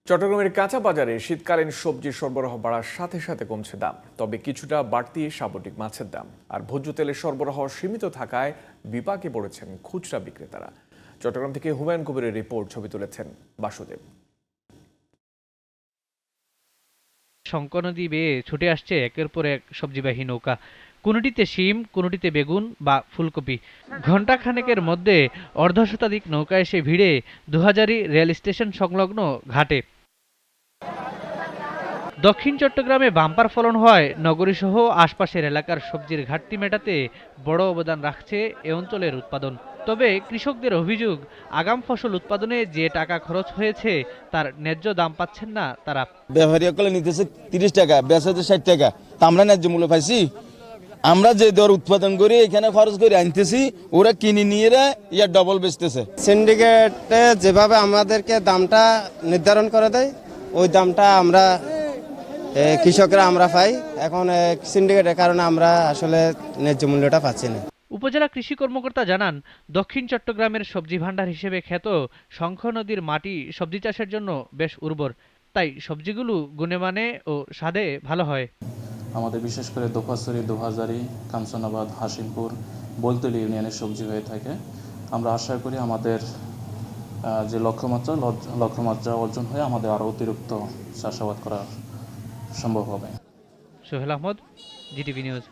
চট্টগ্রামের কাঁচা বাজারে শীতকালীন সবজি সরবরাহ বাড়ার সাথে সাথে কমছে দাম, তবে কিছুটা বাড়তি সামুদ্রিক মাছের দাম আর ভোজ্য তেলের সরবরাহ সীমিত থাকায় বিপাকে পড়েছেন খুচরা বিক্রেতারা। চট্টগ্রাম থেকে হুমায়ুন কবিরের রিপোর্ট, ছবি তুলেছেন বাসুদেব। শঙ্কর নদী বেয়ে ছুটে আসছে একের পর এক সবজিবাহী নৌকা। কোনোটিতে শিম, কোনোটিতে বেগুন বা ফুলকপি। ঘণ্টা খানেকের মধ্যে অর্ধশতাধিক নৌকা এসে ভিড়ে দুহাজারী রেল স্টেশন সংলগ্ন ঘাটে। দক্ষিণ চট্টগ্রামে বাম্পার ফলন হয় নগরীসহ আশপাশের এলাকার সবজির ঘাটতি মেটাতে বড় অবদান রাখছে এ অঞ্চলের উৎপাদন। তবে কৃষকদের অভিযোগ, আগাম ফসল উৎপাদনে যে টাকা খরচ হয়েছে তার ন্যায্য দাম পাচ্ছেন না তারা। ব্যবহারিক করলে নিতেছে 30 টাকা, বেচাতে 60 টাকা, তা আমরা ন্যায্য মূল্য পাইছি? আমরা যে দর উৎপাদন করি এখানে খরচ করে আনতেছি, ওরা কিনে নিয়ে ইয়ার ডবল বেচতেছে। সিন্ডিকেটে যেভাবে আমাদেরকে দামটা নির্ধারণ করে দেয়, ওই দামটা আমরা কৃষকরা আমরা পাই। এখন সিন্ডিকেটের কারণে আমরা আসলে ন্যায্য মূল্যটা পাচ্ছি না। উপজেলা কৃষি কর্মকর্তা জানান, দক্ষিণ চট্টগ্রামের সবজি ভান্ডার হিসেবে খ্যাত শঙ্খ নদীর মাটি সবজি চাষের জন্য বেশ উর্বর, তাই সবজিগুলো গুণমানে ও স্বাদে ভালো হয়। আমাদের বিশেষ করে দোপাছড়ি, দুহাজারী, কাঞ্চনাবাদ, হাসিমপুর, বলতলী ইউনিয়নের সবজি হয়ে থাকে। আমরা আশা করি আমাদের যে লক্ষ্যমাত্রা অর্জন হয়ে আমাদের আরও অতিরিক্ত চাষাবাদ করা সম্ভব হবে। Sohel Ahmed, GTV news.